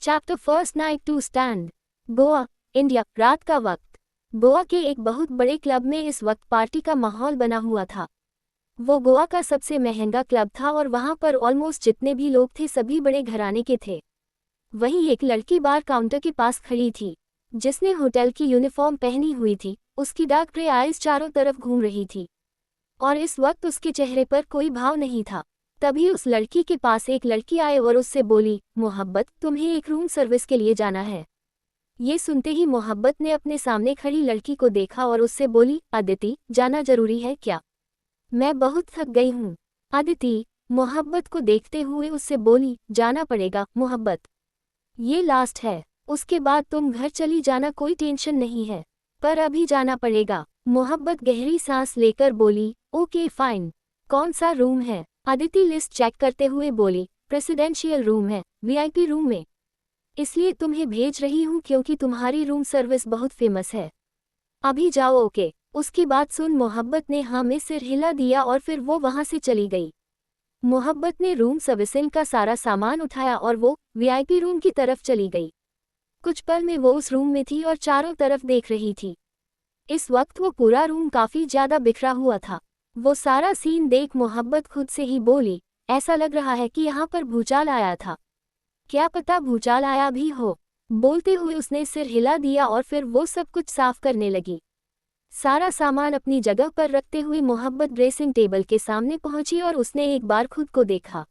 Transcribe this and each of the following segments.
Chapter first, night to stand. Goa, India. रात का वक्त। गोवा के एक बहुत बड़े क्लब में इस वक्त पार्टी का माहौल बना हुआ था। वो गोवा का सबसे महंगा क्लब था और वहां पर ऑलमोस्ट जितने भी लोग थे सभी बड़े घराने के थे। वहीं एक लड़की बार काउंटर के पास खड़ी थी जिसने होटल की यूनिफॉर्म पहनी हुई थी। उसकी डार्क ग्रे आइज चारों तरफ घूम रही थी और इस वक्त उसके चेहरे पर कोई भाव नहीं था। तभी उस लड़की के पास एक लड़की आए और उससे बोली, मोहब्बत, तुम्हें एक रूम सर्विस के लिए जाना है। ये सुनते ही मोहब्बत ने अपने सामने खड़ी लड़की को देखा और उससे बोली, अदिति, जाना जरूरी है क्या? मैं बहुत थक गई हूँ। अदिति मोहब्बत को देखते हुए उससे बोली, जाना पड़ेगा मोहब्बत, ये लास्ट है, उसके बाद तुम घर चली जाना, कोई टेंशन नहीं है, पर अभी जाना पड़ेगा। मोहब्बत गहरी सांस लेकर बोली, ओके फाइन, कौन सा रूम है? अदिति लिस्ट चेक करते हुए बोली, प्रेसिडेंशियल रूम है, वीआईपी रूम में, इसलिए तुम्हें भेज रही हूँ क्योंकि तुम्हारी रूम सर्विस बहुत फेमस है। अभी जाओ, ओके। उसकी बात सुन मोहब्बत ने हाँ में सिर हिला दिया और फिर वो वहां से चली गई। मोहब्बत ने रूम सर्विसिंग का सारा सामान उठाया और वो वीआईपी रूम की तरफ चली गई। कुछ पल में वो उस रूम में थी और चारों तरफ देख रही थी। इस वक्त वो पूरा रूम काफी ज्यादा बिखरा हुआ था। वो सारा सीन देख मोहब्बत खुद से ही बोली, ऐसा लग रहा है कि यहाँ पर भूचाल आया था, क्या पता भूचाल आया भी हो। बोलते हुए उसने सिर हिला दिया और फिर वो सब कुछ साफ करने लगी। सारा सामान अपनी जगह पर रखते हुए मोहब्बत ड्रेसिंग टेबल के सामने पहुंची और उसने एक बार खुद को देखा।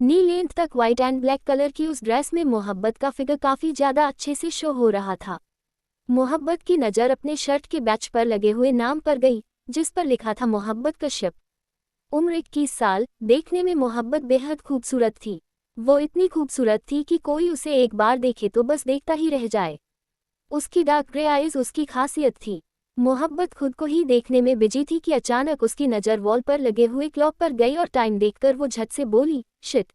नी लेंथ तक व्हाइट एंड ब्लैक कलर की उस ड्रेस में मोहब्बत का फिगर काफी ज्यादा अच्छे से शो हो रहा था। मोहब्बत की नज़र अपने शर्ट के बैच पर लगे हुए नाम पर गई जिस पर लिखा था मोहब्बत कश्यप। उम्र 21 साल। देखने में मोहब्बत बेहद खूबसूरत थी। वो इतनी खूबसूरत थी कि कोई उसे एक बार देखे तो बस देखता ही रह जाए। उसकी डार्क ग्रे आइज उसकी खासियत थी। मोहब्बत खुद को ही देखने में बिजी थी कि अचानक उसकी नज़र वॉल पर लगे हुए क्लॉक पर गई और टाइम देखकर वो झट से बोली, शिट,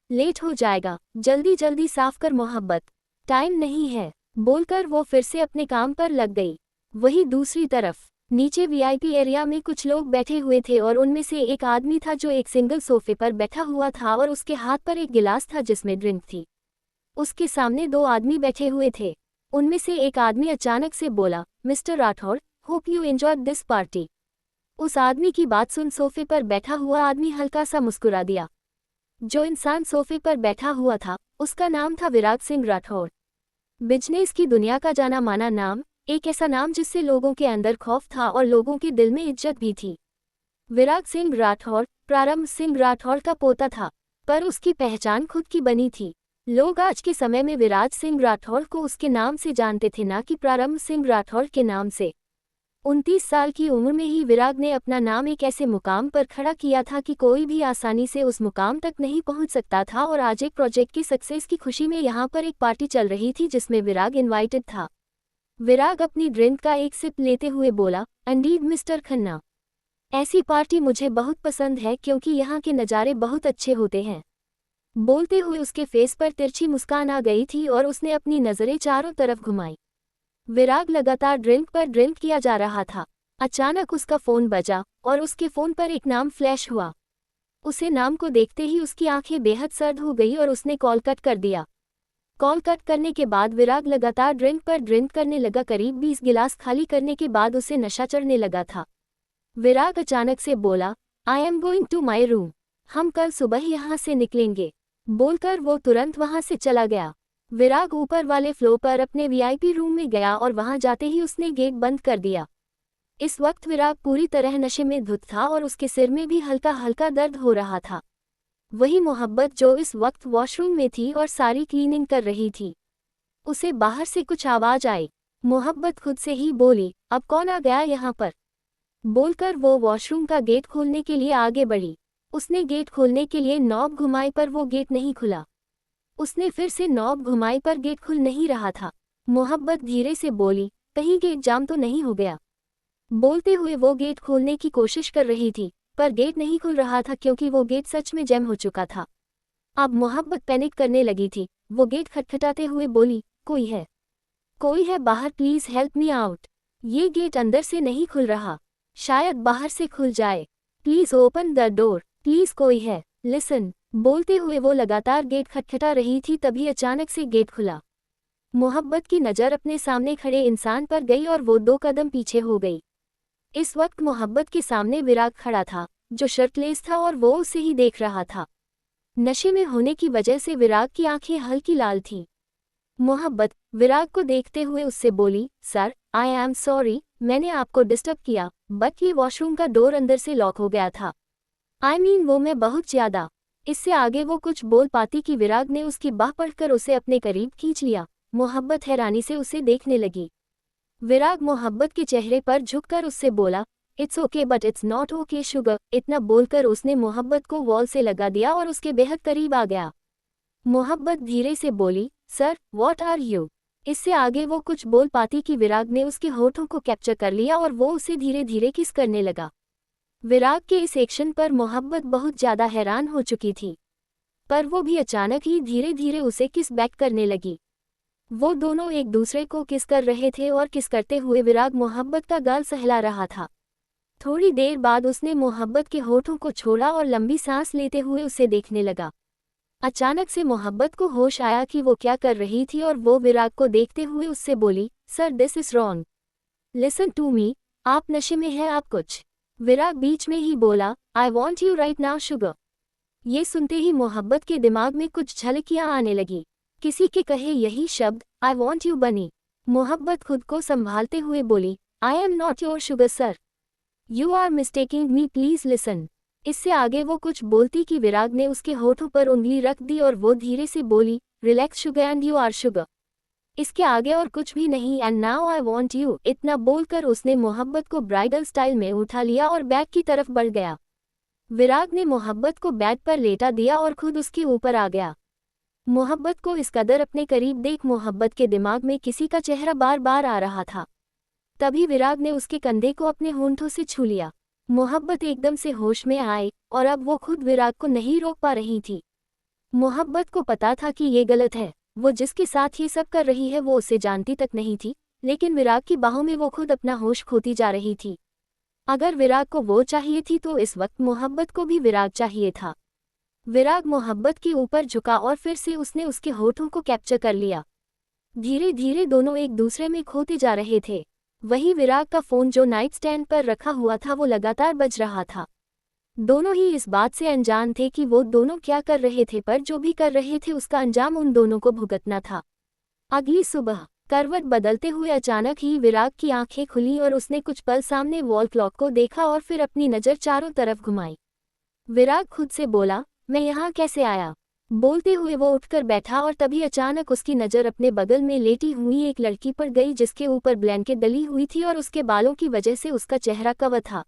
लेट हो जाएगा, जल्दी जल्दी साफ कर मोहब्बत, टाइम नहीं है। बोलकर वो फिर से अपने काम पर लग गई। वहीं दूसरी तरफ नीचे वीआईपी एरिया में कुछ लोग बैठे हुए थे और उनमें से एक आदमी था जो एक सिंगल सोफे पर बैठा हुआ था और उसके हाथ पर एक गिलास था जिसमें ड्रिंक थी। उसके सामने दो आदमी बैठे हुए थे। उनमें से एक आदमी अचानक से बोला, mister Rathore, hope you enjoyed this party. उस आदमी की बात सुन सोफे पर बैठा हुआ आदमी हल्का सा मुस्कुरा दिया। जो इंसान सोफे पर बैठा हुआ था उसका नाम था विराग सिंह राठौड़। बिजनेस की दुनिया का जाना माना नाम, एक ऐसा नाम जिससे लोगों के अंदर खौफ था और लोगों के दिल में इज्जत भी थी। विराग सिंह राठौड़ प्रारंभ सिंह राठौड़ का पोता था, पर उसकी पहचान खुद की बनी थी। लोग आज के समय में विराज सिंह राठौड़ को उसके नाम से जानते थे, ना कि प्रारंभ सिंह राठौड़ के नाम से। 29 साल की उम्र में ही विराग ने अपना नाम एक ऐसे मुकाम पर खड़ा किया था कि कोई भी आसानी से उस मुकाम तक नहीं पहुंच सकता था। और आज एक प्रोजेक्ट की सक्सेस की खुशी में यहाँ पर एक पार्टी चल रही थी जिसमें विराग इनवाइटेड था। विराग अपनी ड्रिंक का एक सिप लेते हुए बोला, इंडीड मिस्टर खन्ना, ऐसी पार्टी मुझे बहुत पसंद है क्योंकि यहाँ के नज़ारे बहुत अच्छे होते हैं। बोलते हुए उसके फेस पर तिरछी मुस्कान आ गई थी और उसने अपनी नज़रें चारों तरफ घुमाई। विराग लगातार ड्रिंक पर ड्रिंक किया जा रहा था। अचानक उसका फ़ोन बजा और उसके फ़ोन पर एक नाम फ्लैश हुआ। उसे नाम को देखते ही उसकी आंखें बेहद सर्द हो गई और उसने कॉल कट कर दिया। कॉल कट करने के बाद विराग लगातार ड्रिंक पर ड्रिंक करने लगा। करीब 20 गिलास खाली करने के बाद उसे नशा चढ़ने लगा था। विराग अचानक से बोला, I am going to my room, हम कल सुबह यहाँ से निकलेंगे। बोलकर वो तुरंत वहाँ से चला गया। विराग ऊपर वाले फ्लोर पर अपने वीआईपी रूम में गया और वहां जाते ही उसने गेट बंद कर दिया। इस वक्त विराग पूरी तरह नशे में धुत था और उसके सिर में भी हल्का हल्का दर्द हो रहा था। वही मोहब्बत जो इस वक्त वॉशरूम में थी और सारी क्लीनिंग कर रही थी, उसे बाहर से कुछ आवाज आई। मोहब्बत खुद से ही बोली, अब कौन आ गया यहाँ पर? बोलकर वो वॉशरूम का गेट खोलने के लिए आगे बढ़ी। उसने गेट खोलने के लिए नॉब घुमाई पर वो गेट नहीं खुला। उसने फिर से नॉब घुमाई पर गेट खुल नहीं रहा था। मोहब्बत धीरे से बोली, कहीं गेट जाम तो नहीं हो गया? बोलते हुए वो गेट खोलने की कोशिश कर रही थी पर गेट नहीं खुल रहा था क्योंकि वो गेट सच में जैम हो चुका था। अब मोहब्बत पैनिक करने लगी थी। वो गेट खटखटाते हुए बोली, कोई है? कोई है बाहर? प्लीज हेल्प मी आउट, ये गेट अंदर से नहीं खुल रहा, शायद बाहर से खुल जाए, please open the door, please कोई है, लिसन। बोलते हुए वो लगातार गेट खटखटा रही थी, तभी अचानक से गेट खुला। मोहब्बत की नज़र अपने सामने खड़े इंसान पर गई और वो 2 कदम पीछे हो गई। इस वक्त मोहब्बत के सामने विराग खड़ा था, जो शर्टलेस था और वो उसे ही देख रहा था। नशे में होने की वजह से विराग की आंखें हल्की लाल थीं। मोहब्बत विराग को देखते हुए उससे बोली, सर, आई एम सॉरी, मैंने आपको डिस्टर्ब किया, बट ये वॉशरूम का डोर अंदर से लॉक हो गया था। वो मैं बहुत ज्यादा। इससे आगे वो कुछ बोल पाती कि विराग ने उसकी बाह पकड़कर उसे अपने करीब खींच लिया। मोहब्बत हैरानी से उसे देखने लगी। विराग मोहब्बत के चेहरे पर झुककर उससे बोला, it's okay but it's not okay sugar. इतना बोलकर उसने मोहब्बत को वॉल से लगा दिया और उसके बेहद करीब आ गया। मोहब्बत धीरे से बोली, सर, व्हाट आर यू। इससे आगे वो कुछ बोल पाती कि विराग ने उसके होठों को कैप्चर कर लिया और वो उसे धीरे धीरे किस करने लगा। विराग के इस एक्शन पर मोहब्बत बहुत ज्यादा हैरान हो चुकी थी, पर वो भी अचानक ही धीरे धीरे उसे किस बैक करने लगी। वो दोनों एक दूसरे को किस कर रहे थे और किस करते हुए विराग मोहब्बत का गाल सहला रहा था। थोड़ी देर बाद उसने मोहब्बत के होठों को छोड़ा और लंबी सांस लेते हुए उसे देखने लगा। अचानक से मोहब्बत को होश आया कि वो क्या कर रही थी और वो विराग को देखते हुए उससे बोली, sir, this is wrong, listen to me, आप नशे में हैं आप कुछ। विराग बीच में ही बोला, आई want you right now sugar. ये सुनते ही मोहब्बत के दिमाग में कुछ झलकियां आने लगी। किसी के कहे यही शब्द, आई वॉन्ट यू बनी। मोहब्बत खुद को संभालते हुए बोली, I am not your sugar sir, you are mistaking me, please listen. इससे आगे वो कुछ बोलती कि विराग ने उसके होठों पर उंगली रख दी और वो धीरे से बोली, relax sugar and you are sugar. इसके आगे और कुछ भी नहीं, and now I want you. इतना बोलकर उसने मोहब्बत को ब्राइडल स्टाइल में उठा लिया और बैग की तरफ बढ़ गया। विराग ने मोहब्बत को बेड पर लेटा दिया और खुद उसके ऊपर आ गया। मोहब्बत को इस कदर अपने करीब देख मोहब्बत के दिमाग में किसी का चेहरा बार बार आ रहा था। तभी विराग ने उसके कंधे को अपने होंठों से छू लिया। मोहब्बत एकदम से होश में आई और अब वो खुद विराग को नहीं रोक पा रही थी। मोहब्बत को पता था कि ये गलत है, वो जिसके साथ ये सब कर रही है वो उसे जानती तक नहीं थी, लेकिन विराग की बाहों में वो खुद अपना होश खोती जा रही थी। अगर विराग को वो चाहिए थी तो इस वक्त मोहब्बत को भी विराग चाहिए था। विराग मोहब्बत के ऊपर झुका और फिर से उसने उसके होठों को कैप्चर कर लिया। धीरे धीरे दोनों एक दूसरे में खोते जा रहे थे। वहीं विराग का फोन जो नाइट स्टैंड पर रखा हुआ था वो लगातार बज रहा था। दोनों ही इस बात से अनजान थे कि वो दोनों क्या कर रहे थे, पर जो भी कर रहे थे उसका अंजाम उन दोनों को भुगतना था। अगली सुबह करवट बदलते हुए अचानक ही विराग की आंखें खुली और उसने कुछ पल सामने वॉल क्लॉक को देखा और फिर अपनी नज़र चारों तरफ घुमाई। विराग खुद से बोला, मैं यहाँ कैसे आया। बोलते हुए वो उठकर बैठा और तभी अचानक उसकी नज़र अपने बगल में लेटी हुई एक लड़की पर गई जिसके ऊपर ब्लैंकेट डली हुई थी और उसके बालों की वजह से उसका चेहरा कवर था।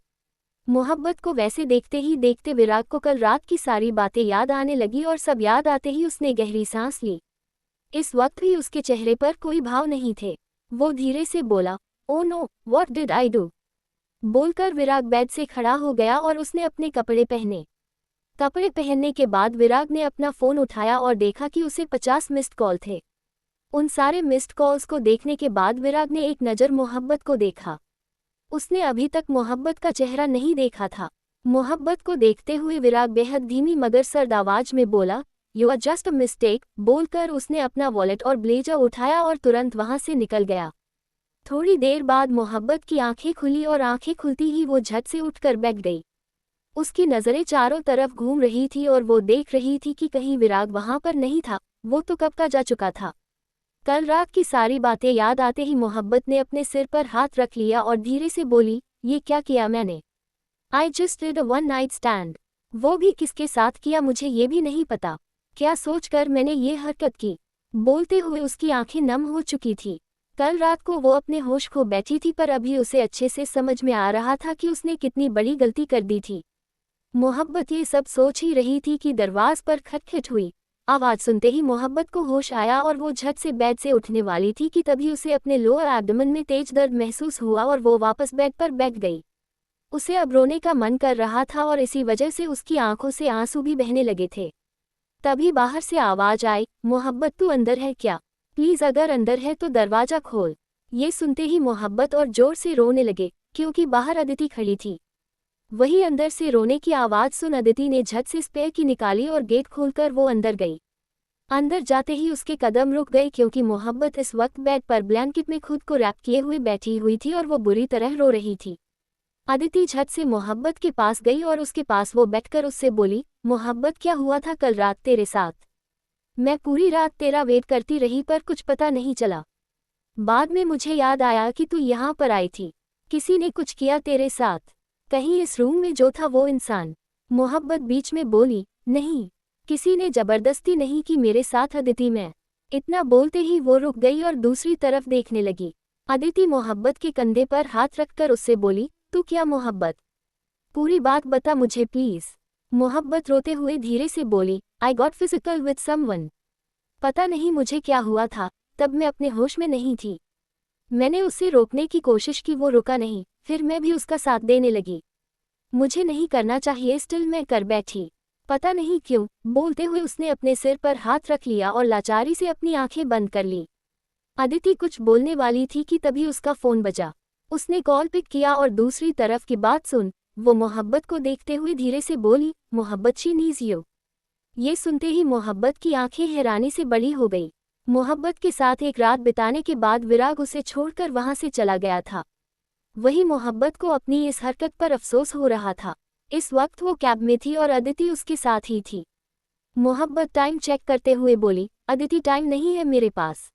मोहब्बत को वैसे देखते ही देखते विराग को कल रात की सारी बातें याद आने लगी और सब याद आते ही उसने गहरी सांस ली। इस वक्त भी उसके चेहरे पर कोई भाव नहीं थे। वो धीरे से बोला, oh no, what did I do. बोलकर विराग बेड से खड़ा हो गया और उसने अपने कपड़े पहने। कपड़े पहनने के बाद विराग ने अपना फ़ोन उठाया और देखा कि उसे 50 मिस्ड कॉल थे। उन सारे मिस्ड कॉल्स को देखने के बाद विराग ने एक नज़र मोहब्बत को देखा। उसने अभी तक मोहब्बत का चेहरा नहीं देखा था। मोहब्बत को देखते हुए विराग बेहद धीमी मगर सर्द आवाज में बोला, you are just a mistake. बोलकर उसने अपना वॉलेट और ब्लेजर उठाया और तुरंत वहां से निकल गया। थोड़ी देर बाद मोहब्बत की आंखें खुली और आंखें खुलती ही वो झट से उठकर बैठ गई। उसकी नज़रें चारों तरफ घूम रही थी और वो देख रही थी कि कहीं विराग वहां पर नहीं था। वो तो कब का जा चुका था। कल रात की सारी बातें याद आते ही मोहब्बत ने अपने सिर पर हाथ रख लिया और धीरे से बोली, ये क्या किया मैंने। I just did a one night stand. वो भी किसके साथ किया मुझे ये भी नहीं पता। क्या सोचकर मैंने ये हरकत की। बोलते हुए उसकी आंखें नम हो चुकी थी। कल रात को वो अपने होश खो बैठी थी, पर अभी उसे अच्छे से समझ में आ रहा था कि उसने कितनी बड़ी गलती कर दी थी। मोहब्बत ये सब सोच ही रही थी कि दरवाज पर खटखट हुई। आवाज सुनते ही मोहब्बत को होश आया और वो झट से बेड से उठने वाली थी कि तभी उसे अपने लोअर एब्डोमेन में तेज दर्द महसूस हुआ और वो वापस बेड पर बैठ गई। उसे अब रोने का मन कर रहा था और इसी वजह से उसकी आंखों से आंसू भी बहने लगे थे। तभी बाहर से आवाज आई, मोहब्बत तू अंदर है क्या? प्लीज अगर अंदर है तो दरवाजा खोल। ये सुनते ही मोहब्बत और जोर से रोने लगे क्योंकि बाहर अदिति खड़ी थी। वही अंदर से रोने की आवाज़ सुन अदिति ने झट से स्पेयर की निकाली और गेट खोलकर वो अंदर गई। अंदर जाते ही उसके कदम रुक गए क्योंकि मोहब्बत इस वक्त बेड पर ब्लैंकेट में खुद को रैप किए हुए बैठी हुई थी और वो बुरी तरह रो रही थी। अदिति झट से मोहब्बत के पास गई और उसके पास वो बैठकर उससे बोली, मोहब्बत क्या हुआ था कल रात तेरे साथ? मैं पूरी रात तेरा वेट करती रही पर कुछ पता नहीं चला। बाद में मुझे याद आया कि तू यहाँ पर आई थी। किसी ने कुछ किया तेरे साथ? कहीं इस रूम में जो था वो इंसान? मोहब्बत बीच में बोली, नहीं, किसी ने जबरदस्ती नहीं की मेरे साथ अदिति। मैं इतना बोलते ही वो रुक गई और दूसरी तरफ देखने लगी। अदिति मोहब्बत के कंधे पर हाथ रखकर उससे बोली, तू क्या मोहब्बत? पूरी बात बता मुझे प्लीज। मोहब्बत रोते हुए धीरे से बोली, I got physical with someone. पता नहीं मुझे क्या हुआ था, तब मैं अपने होश में नहीं थी। मैंने उसे रोकने की कोशिश की, वो रुका नहीं, फिर मैं भी उसका साथ देने लगी। मुझे नहीं करना चाहिए, स्टिल मैं कर बैठी। पता नहीं क्यों। बोलते हुए उसने अपने सिर पर हाथ रख लिया और लाचारी से अपनी आंखें बंद कर ली। अदिति कुछ बोलने वाली थी कि तभी उसका फोन बजा। उसने कॉल पिक किया और दूसरी तरफ की बात सुन वो मोहब्बत को देखते हुए धीरे से बोली, मोहब्बत शी नीज यू। ये सुनते ही मोहब्बत की आंखें हैरानी से बड़ी हो गई। मोहब्बत के साथ एक रात बिताने के बाद विराग उसे छोड़कर वहां से चला गया था। वही मोहब्बत को अपनी इस हरकत पर अफसोस हो रहा था। इस वक्त वो कैब में थी और अदिति उसके साथ ही थी। मोहब्बत टाइम चेक करते हुए बोली, अदिति टाइम नहीं है मेरे पास।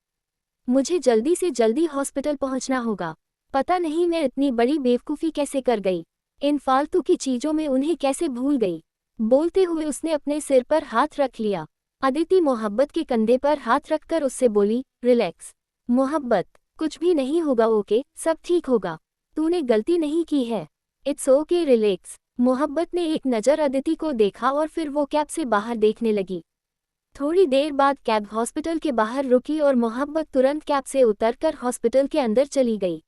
मुझे जल्दी से जल्दी हॉस्पिटल पहुंचना होगा। पता नहीं मैं इतनी बड़ी बेवकूफ़ी कैसे कर गई। इन फालतू की चीज़ों में उन्हें कैसे भूल गई। बोलते हुए उसने अपने सिर पर हाथ रख लिया। अदिति मोहब्बत के कंधे पर हाथ रखकर उससे बोली, रिलैक्स मोहब्बत, कुछ भी नहीं होगा, ओके, सब ठीक होगा। तूने गलती नहीं की है, इट्स ओके, रिलैक्स। मोहब्बत ने एक नज़र अदिति को देखा और फिर वो कैब से बाहर देखने लगी। थोड़ी देर बाद कैब हॉस्पिटल के बाहर रुकी और मोहब्बत तुरंत कैब से उतरकर हॉस्पिटल के अंदर चली गई।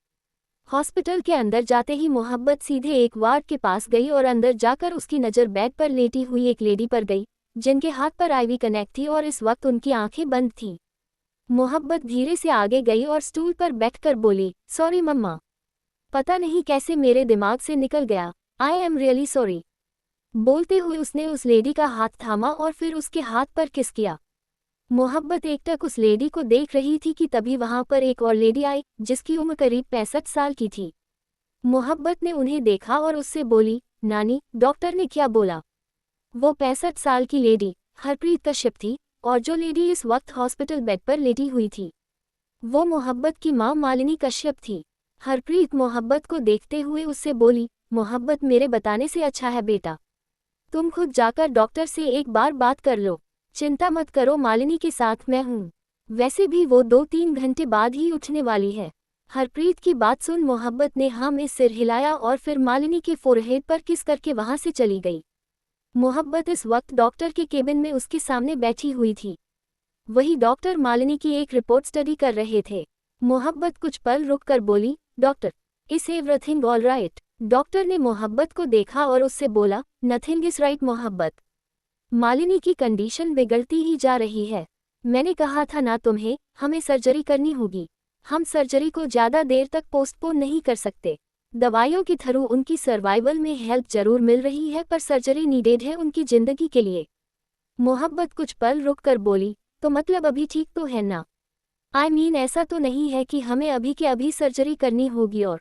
हॉस्पिटल के अंदर जाते ही मोहब्बत सीधे एक वार्ड के पास गई और अंदर जाकर उसकी नज़र बेड पर लेटी हुई एक लेडी पर गई जिनके हाथ पर आईवी कनेक्ट थी और इस वक्त उनकी आंखें बंद थीं। मोहब्बत धीरे से आगे गई और स्टूल पर बैठकर बोली, सॉरी मम्मा, पता नहीं कैसे मेरे दिमाग से निकल गया, आई एम रियली सॉरी। बोलते हुए उसने उस लेडी का हाथ थामा और फिर उसके हाथ पर किस किया। मोहब्बत एकटक उस लेडी को देख रही थी कि तभी वहां पर एक और लेडी आई जिसकी उम्र करीब 65 साल की थी। मोहब्बत ने उन्हें देखा और उससे बोली, नानी, डॉक्टर ने क्या बोला? वो 65 साल की लेडी हरप्रीत कश्यप थी और जो लेडी इस वक्त हॉस्पिटल बेड पर लेटी हुई थी वो मोहब्बत की मां मालिनी कश्यप थी। हरप्रीत मोहब्बत को देखते हुए उससे बोली, मोहब्बत मेरे बताने से अच्छा है बेटा, तुम खुद जाकर डॉक्टर से एक बार बात कर लो। चिंता मत करो, मालिनी के साथ मैं हूँ। वैसे भी वो 2-3 घंटे बाद ही उठने वाली है। हरप्रीत की बात सुन मोहब्बत ने हाँ में सिर हिलाया और फिर मालिनी के फोरहेड पर किस करके वहां से चली गई। मोहब्बत इस वक्त डॉक्टर के केबिन में उसके सामने बैठी हुई थी। वही डॉक्टर मालिनी की एक रिपोर्ट स्टडी कर रहे थे। मोहब्बत कुछ पल रुककर बोली, doctor, is everything all right? Doctor ने मोहब्बत को देखा और उससे बोला, नथिंग इज राइट मोहब्बत, मालिनी की कंडीशन बिगड़ती ही जा रही है। मैंने कहा था ना तुम्हें, हमें सर्जरी करनी होगी। हम सर्जरी को ज़्यादा देर तक पोस्टपोन नहीं कर सकते। दवाइयों के थ्रू उनकी सर्वाइवल में हेल्प जरूर मिल रही है पर सर्जरी नीडेड है उनकी ज़िंदगी के लिए। मोहब्बत कुछ पल रुक कर बोली, तो मतलब अभी ठीक तो है ना? आई मीन ऐसा तो नहीं है कि हमें अभी के अभी सर्जरी करनी होगी? और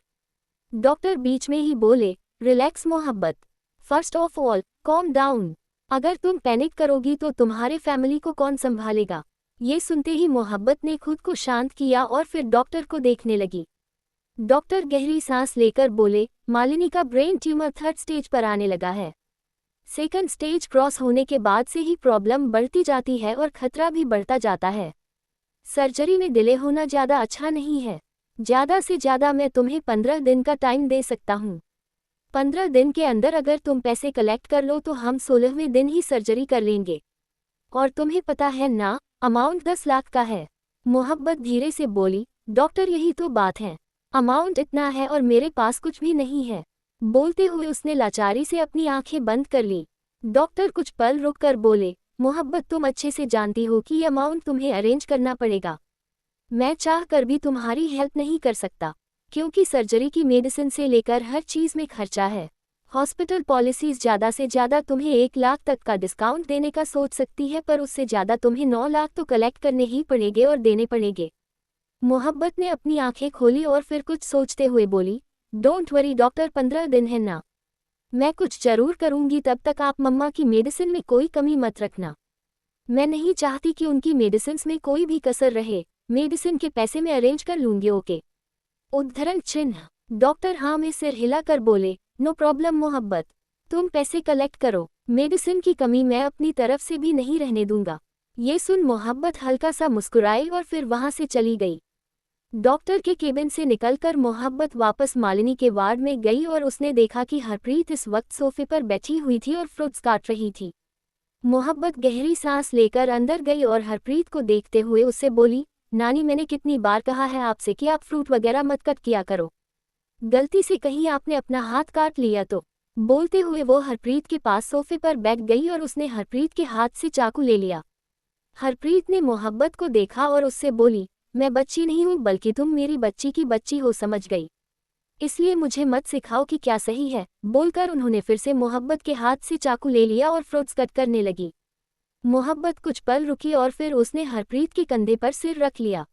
डॉक्टर बीच में ही बोले, रिलैक्स मोहब्बत, first of all calm down. अगर तुम पैनिक करोगी तो तुम्हारे फैमिली को कौन संभालेगा? ये सुनते ही मोहब्बत ने खुद को शांत किया और फिर डॉक्टर को देखने लगी। डॉक्टर गहरी सांस लेकर बोले, मालिनी का ब्रेन ट्यूमर 3rd स्टेज पर आने लगा है। 2nd स्टेज क्रॉस होने के बाद से ही प्रॉब्लम बढ़ती जाती है और खतरा भी बढ़ता जाता है। सर्जरी में डिले होना ज़्यादा अच्छा नहीं है। ज़्यादा से ज़्यादा मैं तुम्हें 15 दिन का टाइम दे सकता हूँ। 15 दिन के अंदर अगर तुम पैसे कलेक्ट कर लो तो हम 16वें दिन ही सर्जरी कर लेंगे। और तुम्हें पता है ना, अमाउंट 10 लाख का है। मोहब्बत धीरे से बोली, डॉक्टर यही तो बात है, अमाउंट इतना है और मेरे पास कुछ भी नहीं है। बोलते हुए उसने लाचारी से अपनी आंखें बंद कर ली। डॉक्टर कुछ पल रुककर बोले, मोहब्बत तुम अच्छे से जानती हो कि अमाउंट तुम्हें अरेंज करना पड़ेगा। मैं चाह कर भी तुम्हारी हेल्प नहीं कर सकता क्योंकि सर्जरी की मेडिसिन से लेकर हर चीज़ में खर्चा है। हॉस्पिटल पॉलिसीज ज़्यादा से ज़्यादा तुम्हें 1 लाख तक का डिस्काउंट देने का सोच सकती है, पर उससे ज़्यादा तुम्हें 9 लाख तो कलेक्ट करने ही पड़ेंगे और देने पड़ेंगे। मोहब्बत ने अपनी आंखें खोली और फिर कुछ सोचते हुए बोली, डोंट वरी डॉक्टर, 15 दिन है ना, मैं कुछ जरूर करूंगी। तब तक आप मम्मा की मेडिसिन में कोई कमी मत रखना। मैं नहीं चाहती कि उनकी मेडिसिन में कोई भी कसर रहे। मेडिसिन के पैसे मैं अरेंज कर लूंगी, ओके। उद्धरण चिन्ह। डॉक्टर हाँ में सिर हिलाकर बोले, नो प्रॉब्लम मोहब्बत, तुम पैसे कलेक्ट करो, मेडिसिन की कमी मैं अपनी तरफ से भी नहीं रहने दूंगा। ये सुन मोहब्बत हल्का सा मुस्कुराई और फिर वहां से चली गई। डॉक्टर के केबिन से निकलकर मोहब्बत वापस मालिनी के वार्ड में गई और उसने देखा कि हरप्रीत इस वक्त सोफे पर बैठी हुई थी और फ्रूट्स काट रही थी। मोहब्बत गहरी सांस लेकर अंदर गई और हरप्रीत को देखते हुए उससे बोली, नानी मैंने कितनी बार कहा है आपसे कि आप फ्रूट वगैरह मत कट किया करो, गलती से कहीं आपने अपना हाथ काट लिया तो। बोलते हुए वो हरप्रीत के पास सोफे पर बैठ गई और उसने हरप्रीत के हाथ से चाकू ले लिया। हरप्रीत ने मोहब्बत को देखा और उससे बोली, मैं बच्ची नहीं हूँ बल्कि तुम मेरी बच्ची की बच्ची हो, समझ गई, इसलिए मुझे मत सिखाओ कि क्या सही है। बोलकर उन्होंने फिर से मोहब्बत के हाथ से चाकू ले लिया और फ्रूट्स कट करने लगी। मोहब्बत कुछ पल रुकी और फिर उसने हरप्रीत के कंधे पर सिर रख लिया।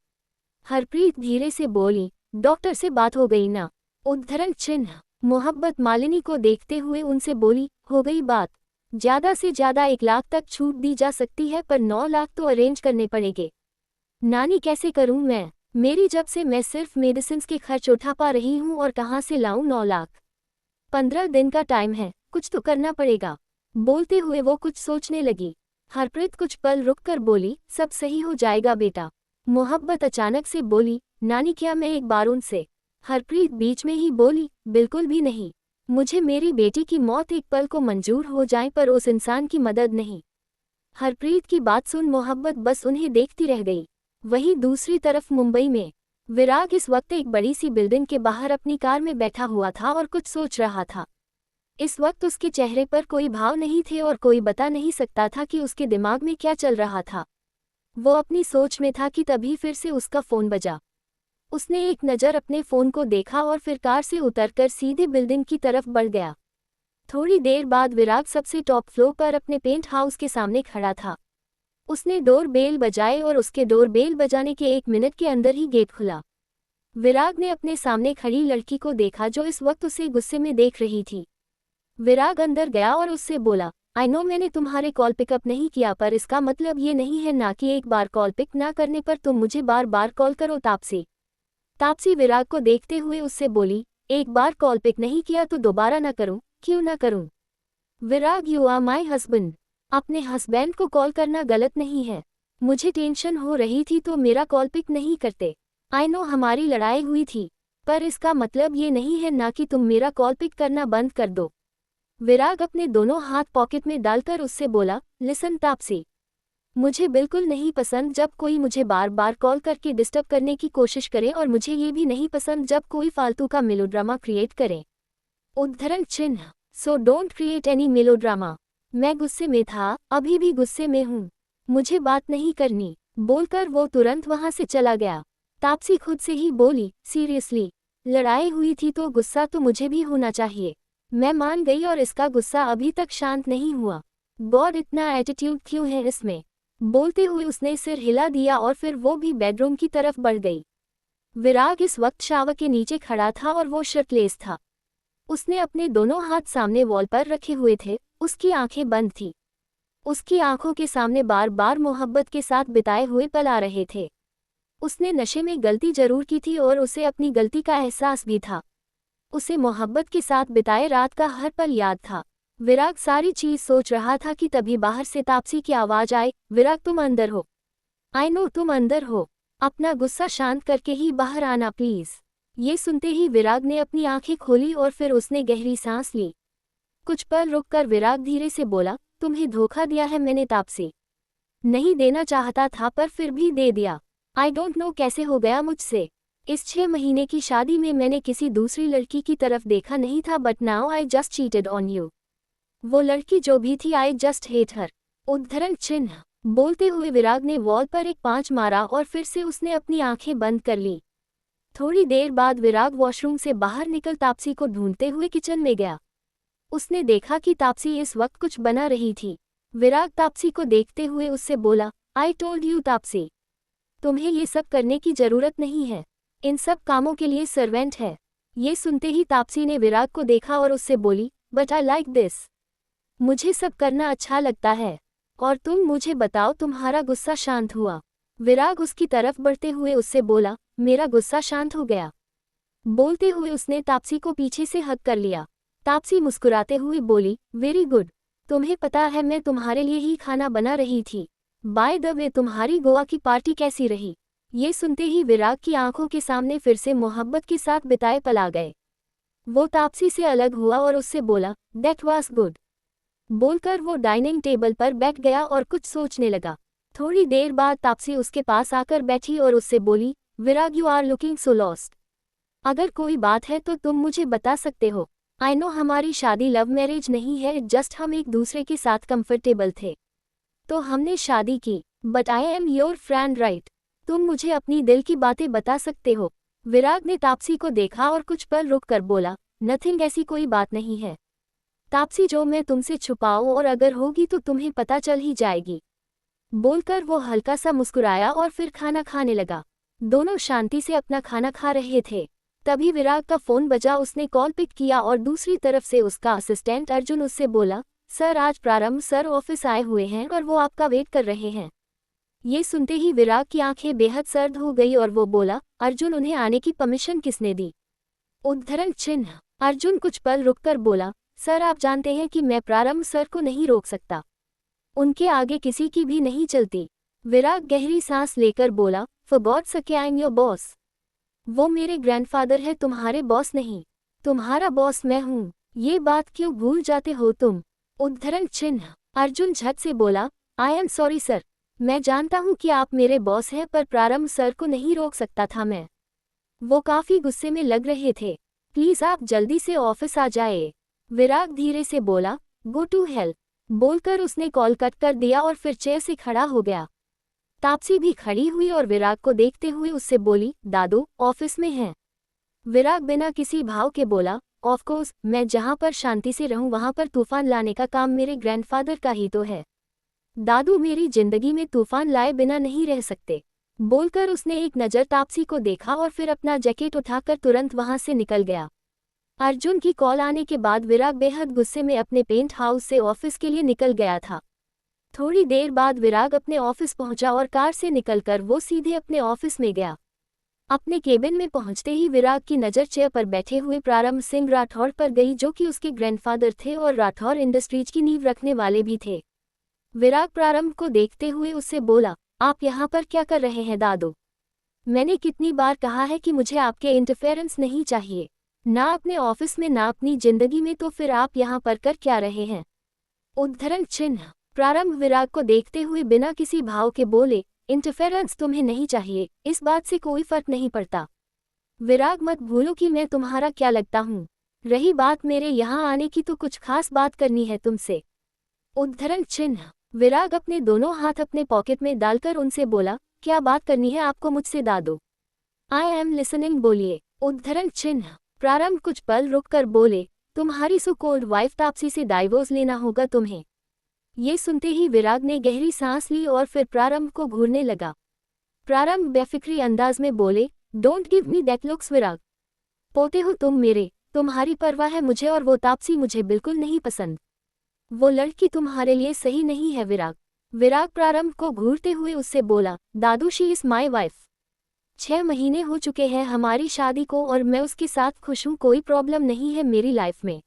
हरप्रीत धीरे से बोली, डॉक्टर से बात हो गई ना। उद्धरण चिन्ह। मोहब्बत मालिनी को देखते हुए उनसे बोली, हो गई बात, ज्यादा से ज्यादा 1 लाख तक छूट दी जा सकती है, पर 9 लाख तो अरेंज करने पड़ेंगे। नानी कैसे करूं मैं, मेरी जब से मैं सिर्फ मेडिसिन के खर्च उठा पा रही हूं और कहां से लाऊं 9 लाख। 15 दिन का टाइम है, कुछ तो करना पड़ेगा। बोलते हुए वो कुछ सोचने लगी। हरप्रीत कुछ पल रुककर बोली, सब सही हो जाएगा बेटा। मोहब्बत अचानक से बोली, नानी क्या मैं एक बार उनसे। हरप्रीत बीच में ही बोली, बिल्कुल भी नहीं, मुझे मेरी बेटी की मौत एक पल को मंजूर हो जाए पर उस इंसान की मदद नहीं। हरप्रीत की बात सुन मोहब्बत बस उन्हें देखती रह गई। वहीं दूसरी तरफ मुंबई में विराग इस वक्त एक बड़ी सी बिल्डिंग के बाहर अपनी कार में बैठा हुआ था और कुछ सोच रहा था। इस वक्त उसके चेहरे पर कोई भाव नहीं थे और कोई बता नहीं सकता था कि उसके दिमाग में क्या चल रहा था। वो अपनी सोच में था कि तभी फिर से उसका फ़ोन बजा। उसने एक नज़र अपने फ़ोन को देखा और फिर कार से उतरकर सीधे बिल्डिंग की तरफ बढ़ गया। थोड़ी देर बाद विराग सबसे टॉप फ्लोर पर अपने पेंट हाउस के सामने खड़ा था। उसने डोर बेल बजाए और उसके डोर बेल बजाने के 1 मिनट के अंदर ही गेट खुला। विराग ने अपने सामने खड़ी लड़की को देखा जो इस वक्त उसे गुस्से में देख रही थी। विराग अंदर गया और उससे बोला, आई नो मैंने तुम्हारे कॉल पिकअप नहीं किया, पर इसका मतलब ये नहीं है ना कि एक बार कॉल पिक ना करने पर तुम मुझे बार बार कॉल करो। तापसी। तापसी विराग को देखते हुए उससे बोली, एक बार कॉल पिक नहीं किया तो दोबारा ना करूं, क्यों ना करूं। विराग, यू आर माई हस्बैंड, अपने हस्बैंड को कॉल करना गलत नहीं है। मुझे टेंशन हो रही थी तो मेरा कॉल पिक नहीं करते। आई नो हमारी लड़ाई हुई थी, पर इसका मतलब ये नहीं है ना कि तुम मेरा कॉल पिक करना बंद कर दो। विराग अपने दोनों हाथ पॉकेट में डालकर उससे बोला, लिसन तापसी, मुझे बिल्कुल नहीं पसंद जब कोई मुझे बार बार कॉल करके डिस्टर्ब करने की कोशिश करे, और मुझे ये भी नहीं पसंद जब कोई फालतू का मेलोड्रामा क्रिएट करे। उद्धरण चिन्ह। So don't create any melodrama. मैं गुस्से में था, अभी भी गुस्से में हूँ, मुझे बात नहीं करनी। बोलकर वो तुरंत वहां से चला गया। तापसी खुद से ही बोली, सीरियसली, लड़ाई हुई थी तो गुस्सा तो मुझे भी होना चाहिए। मैं मान गई और इसका गुस्सा अभी तक शांत नहीं हुआ। गॉड, इतना एटीट्यूड क्यों है इसमें। बोलते हुए उसने सिर हिला दिया और फिर वो भी बेडरूम की तरफ बढ़ गई। विराग इस वक्त शावर के नीचे खड़ा था और वो शर्टलेस था। उसने अपने दोनों हाथ सामने वॉल पर रखे हुए थे, उसकी आंखें बंद थी। उसकी आंखों के सामने बार बार मोहब्बत के साथ बिताए हुए पल आ रहे थे। उसने नशे में गलती जरूर की थी और उसे अपनी गलती का एहसास भी था। उसे मोहब्बत के साथ बिताए रात का हर पल याद था। विराग सारी चीज सोच रहा था कि तभी बाहर से तापसी की आवाज आई, विराग तुम अंदर हो। आई नो तुम अंदर हो, अपना गुस्सा शांत करके ही बाहर आना प्लीज। ये सुनते ही विराग ने अपनी आंखें खोली और फिर उसने गहरी सांस ली। कुछ पल रुककर विराग धीरे से बोला, तुम्हें धोखा दिया है मैंने तापसी। नहीं देना चाहता था पर फिर भी दे दिया। आई डोंट नो कैसे हो गया मुझसे। इस 6 महीने की शादी में मैंने किसी दूसरी लड़की की तरफ देखा नहीं था, but now I just cheated on you. वो लड़की जो भी थी, आई जस्ट हेट हर। उद्धरण चिन्ह। बोलते हुए विराग ने वॉल पर एक पांच मारा और फिर से उसने अपनी आंखें बंद कर ली। थोड़ी देर बाद विराग वॉशरूम से बाहर निकल तापसी को ढूंढते हुए किचन में गया। उसने देखा कि तापसी इस वक्त कुछ बना रही थी। विराग तापसी को देखते हुए उससे बोला, आई टोल्ड यू तापसी, तुम्हें ये सब करने की जरूरत नहीं है, इन सब कामों के लिए सर्वेंट है। ये सुनते ही तापसी ने विराग को देखा और उससे बोली, बट आई लाइक दिस, मुझे सब करना अच्छा लगता है। और तुम मुझे बताओ, तुम्हारा गुस्सा शांत हुआ? विराग उसकी तरफ बढ़ते हुए उससे बोला, मेरा गुस्सा शांत हो गया। बोलते हुए उसने तापसी को पीछे से हग कर लिया। तापसी मुस्कुराते हुए बोली, वेरी गुड, तुम्हें पता है मैं तुम्हारे लिए ही खाना बना रही थी। बाय द वे, तुम्हारी गोवा की पार्टी कैसी रही? ये सुनते ही विराग की आंखों के सामने फिर से मोहब्बत के साथ बिताए पल आ गए। वो तापसी से अलग हुआ और उससे बोला, दैट वाज गुड। बोलकर वो डाइनिंग टेबल पर बैठ गया और कुछ सोचने लगा। थोड़ी देर बाद तापसी उसके पास आकर बैठी और उससे बोली, Virag, you are looking so lost. अगर कोई बात है तो तुम मुझे बता सकते हो। आई नो हमारी शादी लव मैरिज नहीं है, जस्ट हम एक दूसरे के साथ कंफर्टेबल थे तो हमने शादी की, but I am your friend right, तुम मुझे अपनी दिल की बातें बता सकते हो। विराग ने तापसी को देखा और कुछ पल रुक कर बोला, नथिंग, ऐसी कोई बात नहीं है तापसी जो मैं तुमसे छुपाऊं, और अगर होगी तो तुम्हें पता चल ही जाएगी। बोलकर वो हल्का सा मुस्कुराया और फिर खाना खाने लगा। दोनों शांति से अपना खाना खा रहे थे। तभी विराग का फोन बजा। उसने कॉल पिक किया और दूसरी तरफ से उसका असिस्टेंट अर्जुन उससे बोला, सर आज प्रारंभ सर ऑफिस आए हुए हैं और वो आपका वेट कर रहे हैं। ये सुनते ही विराग की आंखें बेहद सर्द हो गई और वो बोला, अर्जुन, उन्हें आने की परमिशन किसने दी? उद्धरण चिन्ह। अर्जुन कुछ पल रुककर बोला, सर आप जानते हैं कि मैं प्रारंभ सर को नहीं रोक सकता, उनके आगे किसी की भी नहीं चलती। विराग गहरी सांस लेकर बोला, फॉर गॉड सके आई एम योर बॉस। वो मेरे ग्रैंडफादर है, तुम्हारे बॉस नहीं। तुम्हारा बॉस मैं हूँ, ये बात क्यों भूल जाते हो तुम? उद्धरण चिन्ह। अर्जुन झट से बोला, आई एम सॉरी सर, मैं जानता हूँ कि आप मेरे बॉस हैं, पर प्रारंभ सर को नहीं रोक सकता था मैं। वो काफी गुस्से में लग रहे थे, प्लीज आप जल्दी से ऑफिस आ जाए। विराग धीरे से बोला, गो टू हेल्प। बोलकर उसने कॉल कट कर दिया और फिर चेयर से खड़ा हो गया। तापसी भी खड़ी हुई और विराग को देखते हुए उससे बोली, दादू ऑफिस में हैं? विराग बिना किसी भाव के बोला, ऑफ कोर्स, मैं जहां पर शांति से रहूं वहां पर तूफान लाने का काम मेरे ग्रैंडफादर का ही तो है। दादू मेरी जिंदगी में तूफान लाए बिना नहीं रह सकते। बोलकर उसने एक नज़र तापसी को देखा और फिर अपना जैकेट उठाकर तुरंत वहां से निकल गया। अर्जुन की कॉल आने के बाद विराग बेहद गुस्से में अपने पेंट हाउस से ऑफिस के लिए निकल गया था। थोड़ी देर बाद विराग अपने ऑफिस पहुंचा और कार से निकलकर वो सीधे अपने ऑफिस में गया। अपने केबिन में पहुंचते ही विराग की नज़र चेयर पर बैठे हुए प्रारंभ सिंह राठौड़ पर गई, जो कि उसके ग्रैंडफादर थे और राठौड़ इंडस्ट्रीज की नींव रखने वाले भी थे। विराग प्रारंभ को देखते हुए उससे बोला, आप यहाँ पर क्या कर रहे हैं दादू? मैंने कितनी बार कहा है कि मुझे आपके इंटरफेरेंस नहीं चाहिए, ना अपने ऑफिस में ना अपनी जिंदगी में, तो फिर आप यहाँ पर कर क्या रहे हैं? उद्धरण चिन्ह। प्रारंभ विराग को देखते हुए बिना किसी भाव के बोले, इंटरफेरेंस तुम्हें नहीं चाहिए, इस बात से कोई फर्क नहीं पड़ता। विराग मत भूलो कि मैं तुम्हारा क्या लगता हूँ। रही बात मेरे यहाँ आने की, तो कुछ खास बात करनी है तुमसे। उद्धरण चिन्ह। विराग अपने दोनों हाथ अपने पॉकेट में डालकर उनसे बोला, क्या बात करनी है आपको मुझसे दादू? आई एम लिसनिंग, बोलिए। उद्धरण चिन्ह। प्रारंभ कुछ पल रुककर बोले, तुम्हारी सो कॉल्ड वाइफ तापसी से डाइवोर्स लेना होगा तुम्हें। ये सुनते ही विराग ने गहरी सांस ली और फिर प्रारंभ को घूरने लगा। प्रारंभ बेफिक्री अंदाज में बोले, don't give me that looks Virag, पोते हो तुम मेरे, तुम्हारी परवाह है मुझे, और वो तापसी मुझे बिल्कुल नहीं पसंद। वो लड़की तुम्हारे लिए सही नहीं है विराग। विराग प्रारंभ को घूरते हुए उससे बोला, दादू शी इज माई वाइफ। 6 महीने हो चुके हैं हमारी शादी को और मैं उसके साथ खुश हूँ, कोई प्रॉब्लम नहीं है मेरी लाइफ में।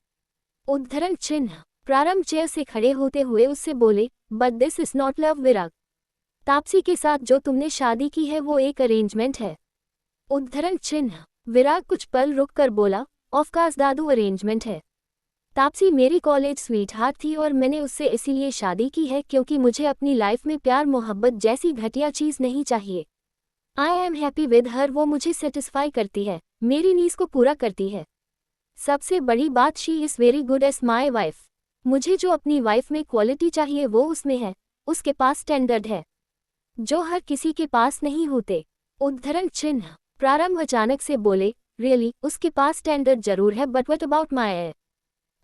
उद्धरण चिन्ह। प्रारंभ चेयर से खड़े होते हुए उससे बोले, but this is not love Virag, Taapsee के साथ जो तुमने शादी की है वो एक अरेंजमेंट है। उद्धरण चिन्ह। विराग कुछ पल रुक कर बोला, ऑफ कोर्स दादू अरेंजमेंट है। तापसी मेरी कॉलेज स्वीट हार्ट थी और मैंने उससे इसीलिए शादी की है क्योंकि मुझे अपनी लाइफ में प्यार मोहब्बत जैसी घटिया चीज़ नहीं चाहिए। I am happy with her, वो मुझे सेटिस्फाई करती है, मेरी नीड्स को पूरा करती है। सबसे बड़ी बात, she is very good as my wife. मुझे जो अपनी वाइफ में क्वालिटी चाहिए वो उसमें है, उसके पास स्टैंडर्ड है जो हर किसी के पास नहीं होते। उद्धरण चिन्ह। प्रारंभ अचानक से बोले, रियली उसके पास स्टैंडर्ड जरूर है, बट व्हाट अबाउट माई?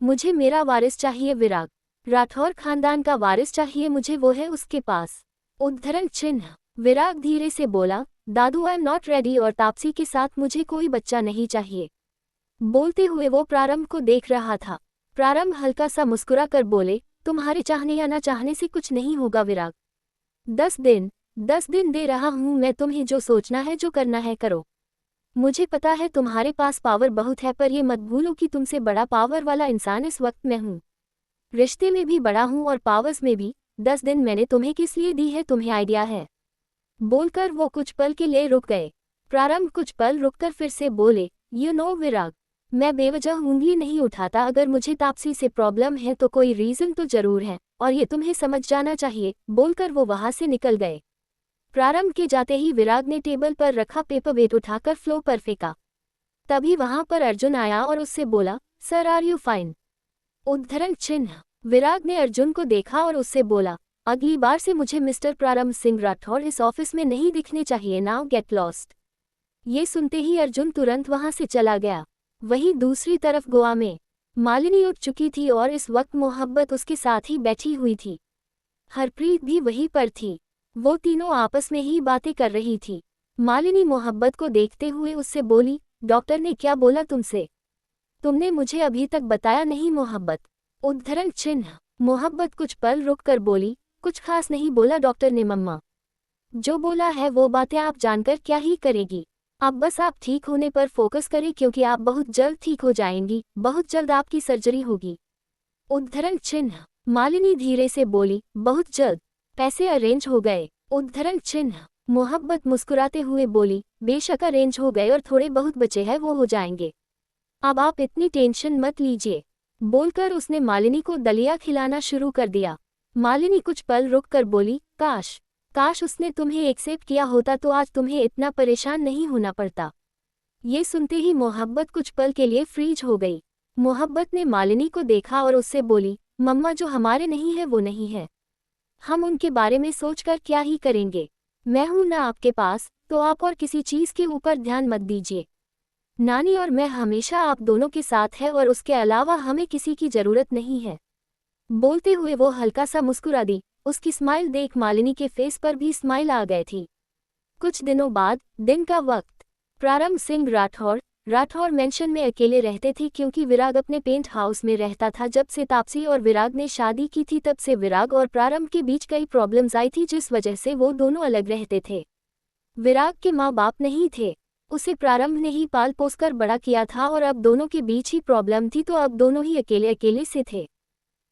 मुझे मेरा वारिस चाहिए विराग। राठौर खानदान का वारिस चाहिए मुझे, वो है उसके पास। उद्धरण चिन्ह। विराग धीरे से बोला, दादू आई एम नॉट रेडी और तापसी के साथ मुझे कोई बच्चा नहीं चाहिए। बोलते हुए वो प्रारंभ को देख रहा था। प्रारंभ हल्का सा मुस्कुरा कर बोले, तुम्हारे चाहने या ना चाहने से कुछ नहीं होगा विराग। 10 दिन दे रहा हूं मैं तुम्हें, जो सोचना है जो करना है करो। मुझे पता है तुम्हारे पास पावर बहुत है, पर ये मत भूलो कि तुमसे बड़ा पावर वाला इंसान इस वक्त मैं हूं। रिश्ते में भी बड़ा हूं और पावर्स में भी। 10 दिन मैंने तुम्हें किस लिए दी है तुम्हें आइडिया है? बोलकर वो कुछ पल के लिए रुक गए। प्रारंभ कुछ पल रुककर फिर से बोले, यू नो विराग, मैं बेवजह उंगली नहीं उठाता। अगर मुझे तापसी से प्रॉब्लम है तो कोई रीजन तो जरूर है, और ये तुम्हें समझ जाना चाहिए। बोलकर वो वहां से निकल गए। प्रारंभ के जाते ही विराग ने टेबल पर रखा पेपर वेट उठाकर फ्लोर पर फेंका। तभी वहां पर अर्जुन आया और उससे बोला, सर आर यू फाइन? उद्धरण चिन्ह। विराग ने अर्जुन को देखा और उससे बोला, अगली बार से मुझे मिस्टर प्रारंभ सिंह राठौर इस ऑफिस में नहीं दिखने चाहिए, नाउ गेट लॉस्ट। ये सुनते ही अर्जुन तुरंत वहां से चला गया। वहीं दूसरी तरफ गोवा में मालिनी उठ चुकी थी और इस वक्त मोहब्बत उसके साथ ही बैठी हुई थी। हरप्रीत भी वहीं पर थी। वो तीनों आपस में ही बातें कर रही थी। मालिनी मोहब्बत को देखते हुए उससे बोली, डॉक्टर ने क्या बोला तुमसे? तुमने मुझे अभी तक बताया नहीं मोहब्बत। उद्धरण चिन्ह। मोहब्बत कुछ पल रुक कर बोली, कुछ खास नहीं बोला डॉक्टर ने मम्मा। जो बोला है वो बातें आप जानकर क्या ही करेगी। अब बस आप ठीक होने पर फोकस करें, क्योंकि आप बहुत जल्द ठीक हो जाएंगी, बहुत जल्द आपकी सर्जरी होगी। उद्धरण चिन्ह। मालिनी धीरे से बोली, बहुत जल्द? पैसे अरेंज हो गए? उद्धरण चिन्ह। मोहब्बत मुस्कुराते हुए बोली, बेशक अरेंज हो गए और थोड़े बहुत बचे हैं वो हो जाएंगे। अब आप इतनी टेंशन मत लीजिए। बोलकर उसने मालिनी को दलिया खिलाना शुरू कर दिया। मालिनी कुछ पल रुक कर बोली, काश उसने तुम्हें एक्सेप्ट किया होता तो आज तुम्हें इतना परेशान नहीं होना पड़ता। ये सुनते ही मोहब्बत कुछ पल के लिए फ्रीज हो गई। मोहब्बत ने मालिनी को देखा और उससे बोली, मम्मा जो हमारे नहीं है वो नहीं है, हम उनके बारे में सोचकर क्या ही करेंगे। मैं हूं ना आपके पास, तो आप और किसी चीज के ऊपर ध्यान मत दीजिए। नानी और मैं हमेशा आप दोनों के साथ है और उसके अलावा हमें किसी की जरूरत नहीं है। बोलते हुए वो हल्का सा मुस्कुरा दी। उसकी स्माइल देख मालिनी के फेस पर भी स्माइल आ गई थी। कुछ दिनों बाद, दिन का वक्त। प्रारंभ सिंह राठौर मेंशन में अकेले रहते थे, क्योंकि विराग अपने पेंट हाउस में रहता था। जब से तापसी और विराग ने शादी की थी तब से विराग और प्रारंभ के बीच कई प्रॉब्लम्स आई थी, जिस वजह से वो दोनों अलग रहते थे। विराग के माँ बाप नहीं थे, उसे प्रारंभ ने ही पाल पोस कर बड़ा किया था और अब दोनों के बीच ही प्रॉब्लम थी, तो अब दोनों ही अकेले से थे।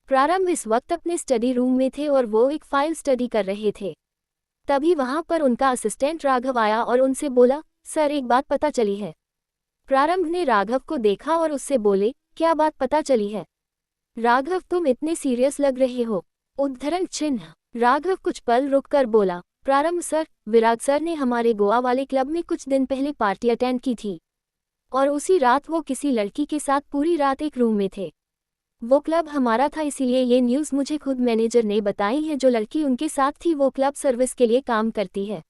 प्रारंभ इस वक्त अपने स्टडी रूम में थे और वो एक फाइल स्टडी कर रहे थे। तभी वहां पर उनका असिस्टेंट राघव आया और उनसे बोला, सर एक बात पता चली है। प्रारंभ ने राघव को देखा और उससे बोले, क्या बात पता चली है? राघव तुम इतने सीरियस लग रहे हो। उद्धरण चिन्ह। राघव कुछ पल रुककर बोला, प्रारंभ सर, विराग सर ने हमारे गोवा वाले क्लब में कुछ दिन पहले पार्टी अटेंड की थी और उसी रात वो किसी लड़की के साथ पूरी रात एक रूम में थे। वो क्लब हमारा था, इसीलिए ये न्यूज़ मुझे खुद मैनेजर ने बताई है। जो लड़की उनके साथ थी वो क्लब सर्विस के लिए काम करती है।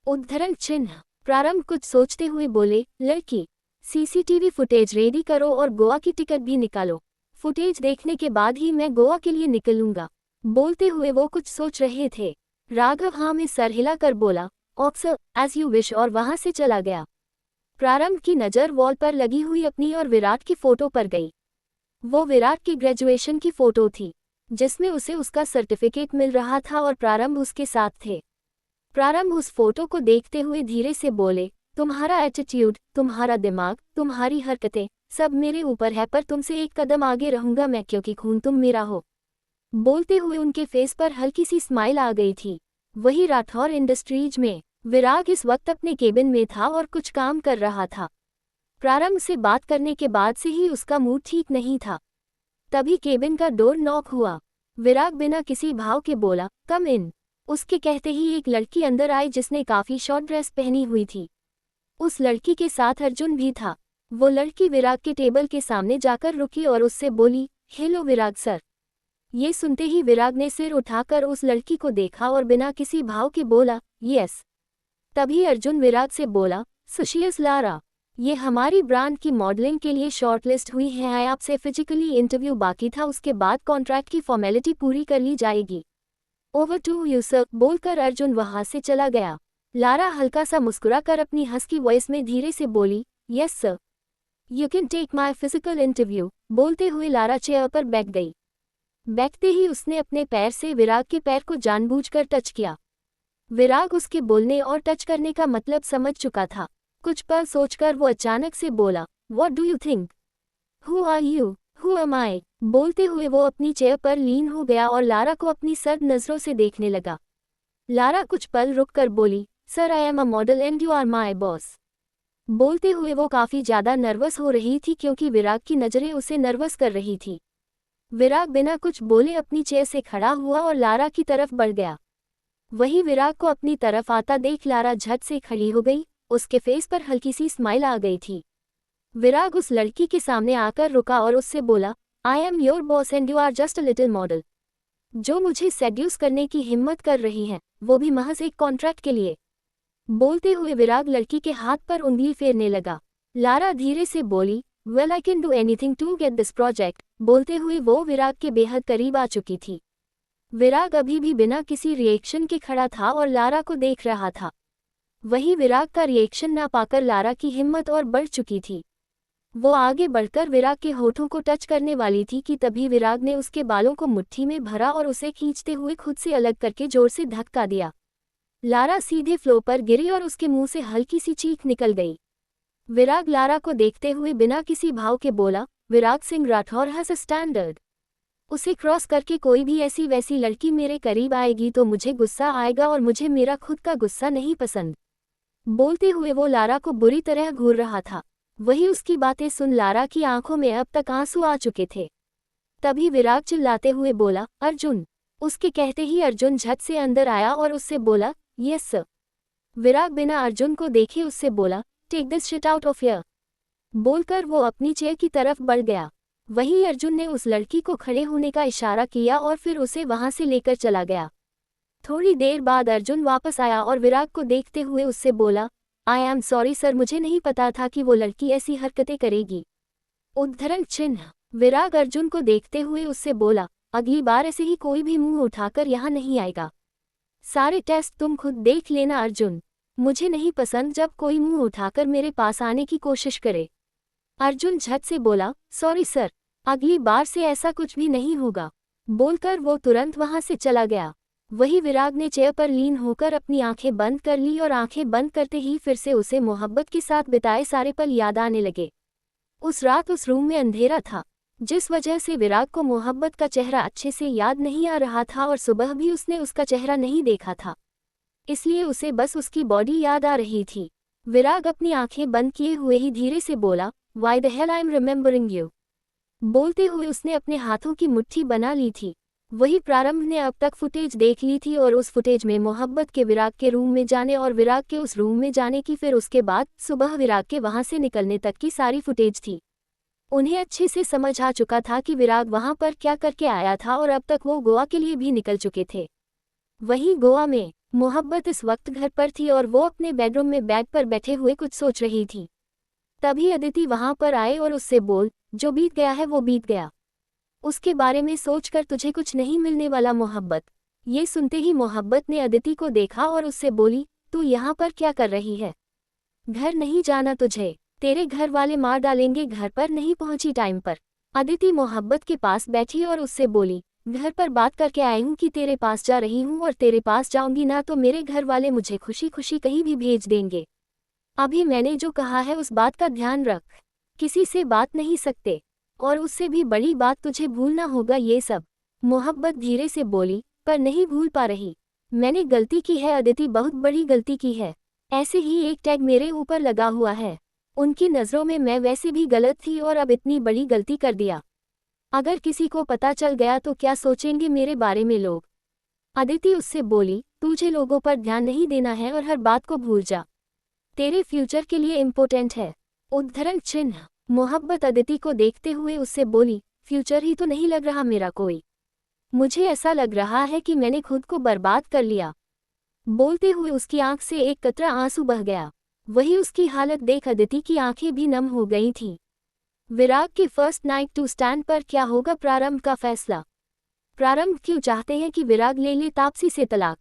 उद्धरण चिन्ह। प्रारंभ कुछ सोचते हुए बोले, लड़की? सीसीटीवी फुटेज रेडी करो और गोवा की टिकट भी निकालो। फुटेज देखने के बाद ही मैं गोवा के लिए निकलूंगा। बोलते हुए वो कुछ सोच रहे थे। राघव हाँ में सर हिला कर बोला, ऑफिसर एज यू विश, और वहां से चला गया। प्रारंभ की नज़र वॉल पर लगी हुई अपनी और विराट की फोटो पर गई। वो विराट की ग्रेजुएशन की फोटो थी, जिसमें उसे उसका सर्टिफिकेट मिल रहा था और प्रारंभ उसके साथ थे। प्रारंभ उस फोटो को देखते हुए धीरे से बोले, तुम्हारा एटीट्यूड, तुम्हारा दिमाग, तुम्हारी हरकतें, सब मेरे ऊपर है, पर तुमसे एक कदम आगे रहूंगा मैं, क्योंकि खून तुम मेरा हो। बोलते हुए उनके फेस पर हल्की सी स्माइल आ गई थी। वही राठौर इंडस्ट्रीज में विराग इस वक्त अपने केबिन में था और कुछ काम कर रहा था। प्रारंभ से बात करने के बाद से ही उसका मूड ठीक नहीं था। तभी केबिन का डोर नॉक हुआ। विराग बिना किसी भाव के बोला, कम इन। उसके कहते ही एक लड़की अंदर आई जिसने काफी शॉर्ट ड्रेस पहनी हुई थी। उस लड़की के साथ अर्जुन भी था। वो लड़की विराग के टेबल के सामने जाकर रुकी और उससे बोली, हेलो विराग सर। ये सुनते ही विराग ने सिर उठाकर उस लड़की को देखा और बिना किसी भाव के बोला, यस। तभी अर्जुन विराग से बोला, सुशियस लारा। ये हमारी ब्रांड की मॉडलिंग के लिए शॉर्टलिस्ट हुई है, आपसे फिजिकली इंटरव्यू बाकी था, उसके बाद कॉन्ट्रैक्ट की फॉर्मेलिटी पूरी कर ली जाएगी। ओवर टू यू सर, बोलकर अर्जुन वहां से चला गया। लारा हल्का सा मुस्कुराकर अपनी हस्की वॉइस में धीरे से बोली, yes sir, you can take my physical interview. बोलते हुए लारा चेयर पर बैठ गई। बैठते ही उसने अपने पैर से विराग के पैर को जानबूझकर टच किया। विराग उसके बोलने और टच करने का मतलब समझ चुका था। कुछ पल सोचकर वो अचानक से बोला, what do you think? Who are you? Who am I? बोलते हुए वो अपनी चेयर पर लीन हो गया और लारा को अपनी सर्द नजरों से देखने लगा। लारा कुछ पल रुककर बोली, sir I am a model and you are my boss. बोलते हुए वो काफी ज्यादा नर्वस हो रही थी क्योंकि विराग की नजरें उसे नर्वस कर रही थी। विराग बिना कुछ बोले अपनी चेयर से खड़ा हुआ और लारा की तरफ बढ़ गया। वही विराग को अपनी तरफ आता देख लारा झट से खड़ी हो गई, उसके फेस पर हल्की सी स्माइल आ गई थी। विराग उस लड़की के सामने आकर रुका और उससे बोला, I am your boss and you are just a little model. जो मुझे सेड्यूस करने की हिम्मत कर रही हैं, वो भी महज एक कॉन्ट्रैक्ट के लिए। बोलते हुए विराग लड़की के हाथ पर उंगली फेरने लगा। लारा धीरे से बोली, well I can do anything to get this project. बोलते हुए वो विराग के बेहद करीब आ चुकी थी। विराग अभी भी बिना किसी रिएक्शन के खड़ा था और लारा को देख रहा था। वही विराग का रिएक्शन ना पाकर लारा की हिम्मत और बढ़ चुकी थी। वो आगे बढ़कर विराग के होठों को टच करने वाली थी कि तभी विराग ने उसके बालों को मुट्ठी में भरा और उसे खींचते हुए खुद से अलग करके जोर से धक्का दिया। लारा सीधे फ्लोर पर गिरी और उसके मुंह से हल्की सी चीख निकल गई। विराग लारा को देखते हुए बिना किसी भाव के बोला, Virag Singh Rathore has a standard. उसे क्रॉस करके कोई भी ऐसी वैसी लड़की मेरे करीब आएगी तो मुझे गुस्सा आएगा और मुझे मेरा खुद का गुस्सा नहीं पसंद। बोलते हुए वो लारा को बुरी तरह घूर रहा था। वही उसकी बातें सुन लारा की आंखों में अब तक आंसू आ चुके थे। तभी विराग चिल्लाते हुए बोला, अर्जुन। उसके कहते ही अर्जुन झट से अंदर आया और उससे बोला, यस सर। विराग बिना अर्जुन को देखे उससे बोला, take this shit out of here. बोलकर वो अपनी चेयर की तरफ बढ़ गया। वही अर्जुन ने उस लड़की को खड़े होने का इशारा किया और फिर उसे वहां से लेकर चला गया। थोड़ी देर बाद अर्जुन वापस आया और विराग को देखते हुए उससे बोला, आई एम सॉरी सर, मुझे नहीं पता था कि वो लड़की ऐसी हरकतें करेगी। उद्धरण चिन्ह। विराग अर्जुन को देखते हुए उससे बोला, अगली बार ऐसे ही कोई भी मुंह उठाकर यहाँ नहीं आएगा। सारे टेस्ट तुम खुद देख लेना अर्जुन। मुझे नहीं पसंद जब कोई मुंह उठाकर मेरे पास आने की कोशिश करे। अर्जुन झट से बोला, सॉरी सर, अगली बार से ऐसा कुछ भी नहीं होगा। बोलकर वो तुरंत वहां से चला गया। वही विराग ने चेयर पर लीन होकर अपनी आंखें बंद कर ली और आंखें बंद करते ही फिर से उसे मोहब्बत के साथ बिताए सारे पल याद आने लगे। उस रात उस रूम में अंधेरा था, जिस वजह से विराग को मोहब्बत का चेहरा अच्छे से याद नहीं आ रहा था और सुबह भी उसने उसका चेहरा नहीं देखा था, इसलिए उसे बस उसकी बॉडी याद आ रही थी। विराग अपनी आंखें बंद किए हुए ही धीरे से बोला, why the hell I am remembering you. बोलते हुए उसने अपने हाथों की मुट्ठी बना ली थी। वही प्रारंभ ने अब तक फुटेज देख ली थी और उस फुटेज में मोहब्बत के विराग के रूम में जाने और विराग के उस रूम में जाने की, फिर उसके बाद सुबह विराग के वहां से निकलने तक की सारी फुटेज थी। उन्हें अच्छे से समझ आ चुका था कि विराग वहां पर क्या करके आया था और अब तक वो गोवा के लिए भी निकल चुके थे। वहीं गोवा में मोहब्बत इस वक्त घर पर थी और वो अपने बेडरूम में बेड पर बैठे हुए कुछ सोच रही थी। तभी अदिति वहां पर आए और उससे बोल, जो बीत गया है वो बीत गया, उसके बारे में सोचकर तुझे कुछ नहीं मिलने वाला मोहब्बत। ये सुनते ही मोहब्बत ने अदिति को देखा और उससे बोली, तू यहाँ पर क्या कर रही है? घर नहीं जाना तुझे, तेरे घर वाले मार डालेंगे घर पर नहीं पहुंची टाइम पर। अदिति मोहब्बत के पास बैठी और उससे बोली, घर पर बात करके आई हूँ कि तेरे पास जा रही हूँ और तेरे पास जाऊंगी ना तो मेरे घर वाले मुझे खुशी खुशी कहीं भी भेज देंगे। अभी मैंने जो कहा है उस बात का ध्यान रख, किसी से बात नहीं सकते और उससे भी बड़ी बात तुझे भूलना होगा ये सब। मोहब्बत धीरे से बोली, पर नहीं भूल पा रही। मैंने गलती की है अदिति, बहुत बड़ी गलती की है। ऐसे ही एक टैग मेरे ऊपर लगा हुआ है। उनकी नज़रों में मैं वैसे भी गलत थी और अब इतनी बड़ी गलती कर दिया। अगर किसी को पता चल गया तो क्या सोचेंगे मेरे बारे में लोग? अदिति उससे बोली, तुझे लोगों पर ध्यान नहीं देना है और हर बात को भूल जा, तेरे फ्यूचर के लिए इम्पोर्टेंट है। उद्धरण चिन्ह। मोहब्बत अदिति को देखते हुए उससे बोली, फ्यूचर ही तो नहीं लग रहा मेरा कोई, मुझे ऐसा लग रहा है कि मैंने खुद को बर्बाद कर लिया। बोलते हुए उसकी आंख से एक कतरा आंसू बह गया। वही उसकी हालत देख अदिति की आंखें भी नम हो गई थीं। विराग की फर्स्ट नाइट टू स्टैंड पर क्या होगा प्रारंभ का फैसला? प्रारंभ क्यों चाहते हैं कि विराग ले ले तापसी से तलाक?